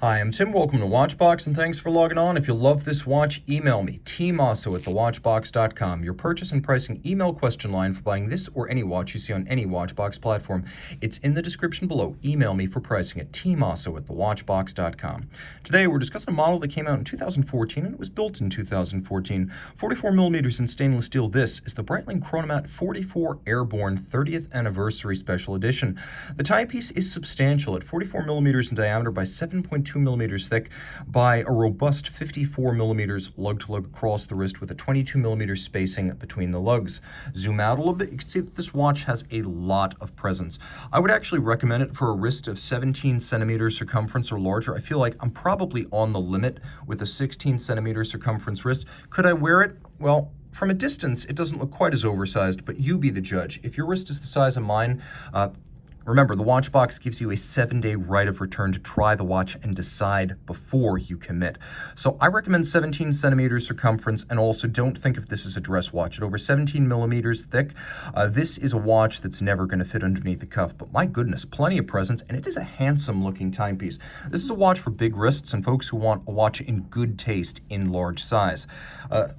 Hi, I'm Tim. Welcome to Watchbox, and thanks for logging on. If you love this watch, email me, tmosso at thewatchbox.com. Your purchase and pricing email question line for buying this or any watch you see on any Watchbox platform. It's in the description below. Email me for pricing at tmosso at thewatchbox.com. Today, we're discussing a model that came out in 2014 and it was built in 2014. 44 millimeters in stainless steel. This is the Breitling Chronomat 44 Airborne 30th Anniversary Special Edition. The timepiece is substantial at 44 millimeters in diameter by 7.2 millimeters thick by a robust 54 millimeters lug-to-lug across the wrist with a 22 millimeter spacing between the lugs. Zoom out a little bit, you can see that this watch has a lot of presence. I would actually recommend it for a wrist of 17 centimeters circumference or larger. I feel like I'm probably on the limit with a 16 centimeter circumference wrist. Could I wear it? Well, from a distance, it doesn't look quite as oversized, but you be the judge. If your wrist is the size of mine, remember, the Watchbox gives you a 7-day right of return to try the watch and decide before you commit. So I recommend 17 centimeters circumference, and also don't think of this as a dress watch. At over 17 millimeters thick, this is a watch that's never going to fit underneath the cuff, but my goodness, plenty of presence, and it is a handsome looking timepiece. This is a watch for big wrists and folks who want a watch in good taste in large size.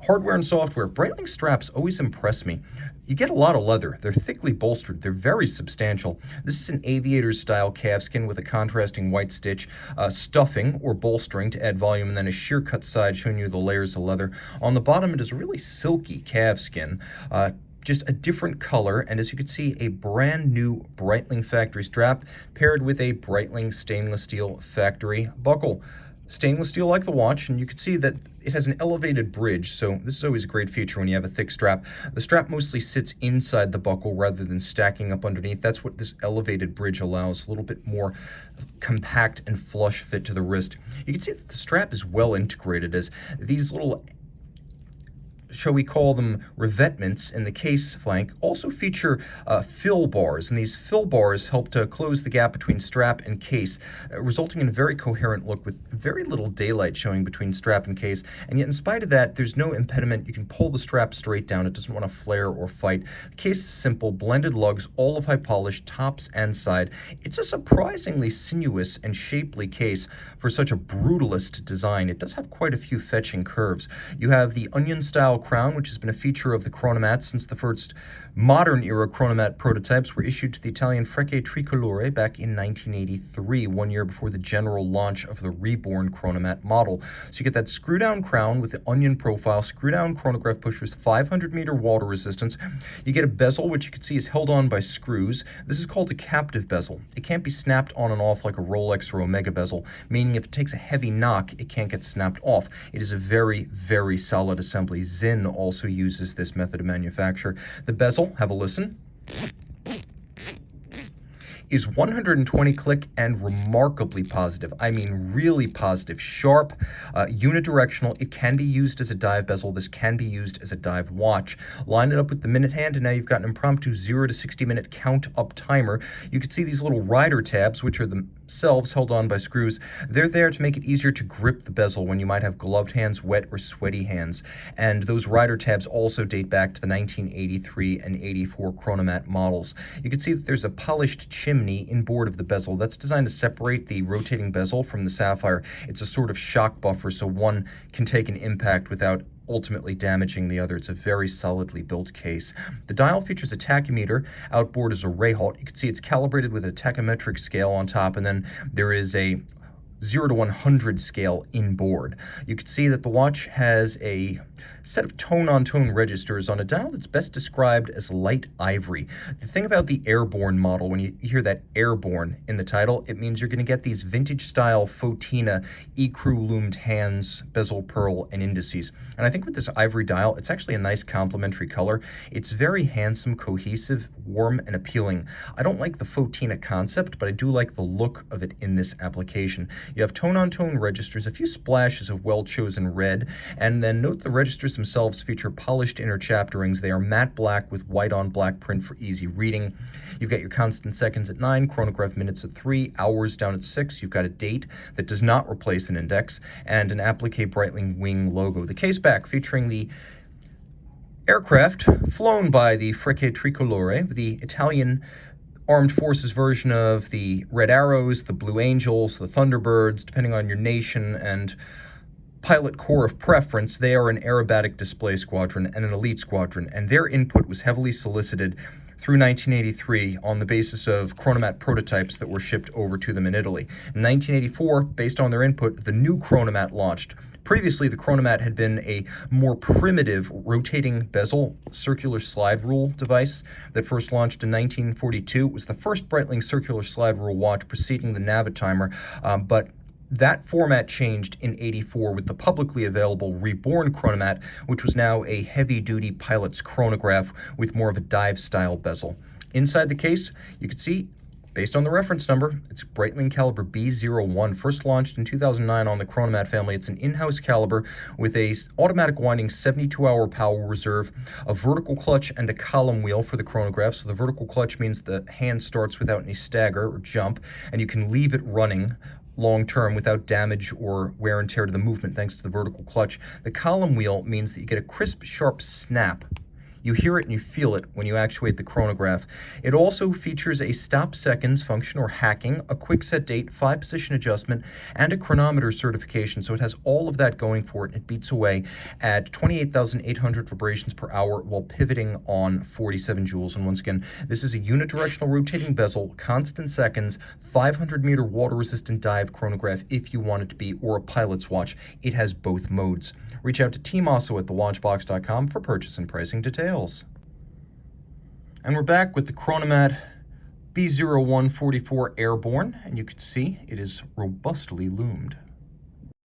Hardware and software. Breitling straps always impress me. You get a lot of leather. They're thickly bolstered. They're very substantial. This is an aviator's style calfskin with a contrasting white stitch, stuffing or bolstering to add volume, and then a sheer cut side showing you the layers of leather. On the bottom, it is a really silky calfskin. Just a different color, and as you can see, a brand new Breitling factory strap paired with a Breitling stainless steel factory buckle. Stainless steel like the watch, and you can see that it has an elevated bridge, so this is always a great feature when you have a thick strap. The strap mostly sits inside the buckle rather than stacking up underneath. That's what this elevated bridge allows, a little bit more compact and flush fit to the wrist. You can see that the strap is well integrated, as these little, shall we call them, revetments in the case flank also feature fill bars, and these fill bars help to close the gap between strap and case, resulting in a very coherent look with very little daylight showing between strap and case. And yet, in spite of that, there's no impediment. You can pull the strap straight down. It doesn't want to flare or fight. The case is simple, blended lugs, all of high polish, tops and side. It's a surprisingly sinuous and shapely case for such a brutalist design. It does have quite a few fetching curves. You have the onion style crown, which has been a feature of the Chronomat since the first modern era Chronomat prototypes were issued to the Italian Frecce Tricolore back in 1983, 1 year before the general launch of the reborn Chronomat model. So you get that screw down crown with the onion profile, screw down chronograph pushers, 500-meter water resistance. You get a bezel, which you can see is held on by screws. This is called a captive bezel. It can't be snapped on and off like a Rolex or Omega bezel, meaning if it takes a heavy knock, it can't get snapped off. It is a very, very solid assembly. Zinn also uses this method of manufacture. The bezel, have a listen, is 120 click and remarkably positive. I mean, really positive, sharp, unidirectional. It can be used as a dive bezel. This can be used as a dive watch. Line it up with the minute hand, and now you've got an impromptu 0 to 60 minute count up timer. You can see these little rider tabs, which are themselves held on by screws. They're there to make it easier to grip the bezel when you might have gloved hands, wet or sweaty hands. And those rider tabs also date back to the 1983 and 84 Chronomat models. You can see that there's a polished chimney inboard of the bezel that's designed to separate the rotating bezel from the sapphire. It's a sort of shock buffer, so one can take an impact without ultimately damaging the other. It's a very solidly built case. The dial features a tachymeter. Outboard is a Rayhalt. You can see it's calibrated with a tachymetric scale on top, and then there is a 0 to 100 scale inboard. You can see that the watch has a set of tone-on-tone registers on a dial that's best described as light ivory. The thing about the Airborne model, when you hear that Airborne in the title, it means you're going to get these vintage-style Fotina ecru loomed hands, bezel pearl, and indices. And I think with this ivory dial, it's actually a nice complementary color. It's very handsome, cohesive, warm, and appealing. I don't like the Fotina concept, but I do like the look of it in this application. You have tone-on-tone registers, a few splashes of well-chosen red, and then note the registers themselves feature polished inner chapter rings. They are matte black with white-on-black print for easy reading. You've got your constant seconds at 9, chronograph minutes at 3, hours down at 6. You've got a date that does not replace an index, and an applique Breitling wing logo. The case back featuring the aircraft flown by the Frecce Tricolore, the Italian armed forces version of the Red Arrows, the Blue Angels, the Thunderbirds, depending on your nation and pilot corps of preference. They are an aerobatic display squadron and an elite squadron, and their input was heavily solicited through 1983 on the basis of Chronomat prototypes that were shipped over to them in Italy. In 1984, based on their input, the new Chronomat launched. Previously, the Chronomat had been a more primitive rotating bezel circular slide rule device that first launched in 1942. It was the first Breitling circular slide rule watch preceding the Navitimer, but that format changed in '84 with the publicly available reborn Chronomat, which was now a heavy-duty pilot's chronograph with more of a dive-style bezel. Inside the case, you can see, based on the reference number, it's Breitling caliber B01, first launched in 2009 on the Chronomat family. It's an in-house caliber with a automatic winding 72-hour power reserve, a vertical clutch, and a column wheel for the chronograph. So the vertical clutch means the hand starts without any stagger or jump, and you can leave it running long-term without damage or wear and tear to the movement thanks to the vertical clutch. The column wheel means that you get a crisp, sharp snap. You hear it and you feel it when you actuate the chronograph. It also features a stop seconds function or hacking, a quick set date, 5-position adjustment, and a chronometer certification. So it has all of that going for it. It beats away at 28,800 vibrations per hour while pivoting on 47 joules. And once again, this is a unidirectional rotating bezel, constant seconds, 500-meter water-resistant dive chronograph if you want it to be, or a pilot's watch. It has both modes. Reach out to Tim Mosso at thewatchbox.com for purchase and pricing details. And we're back with the Chronomat B0144 Airborne, and you can see it is robustly loomed.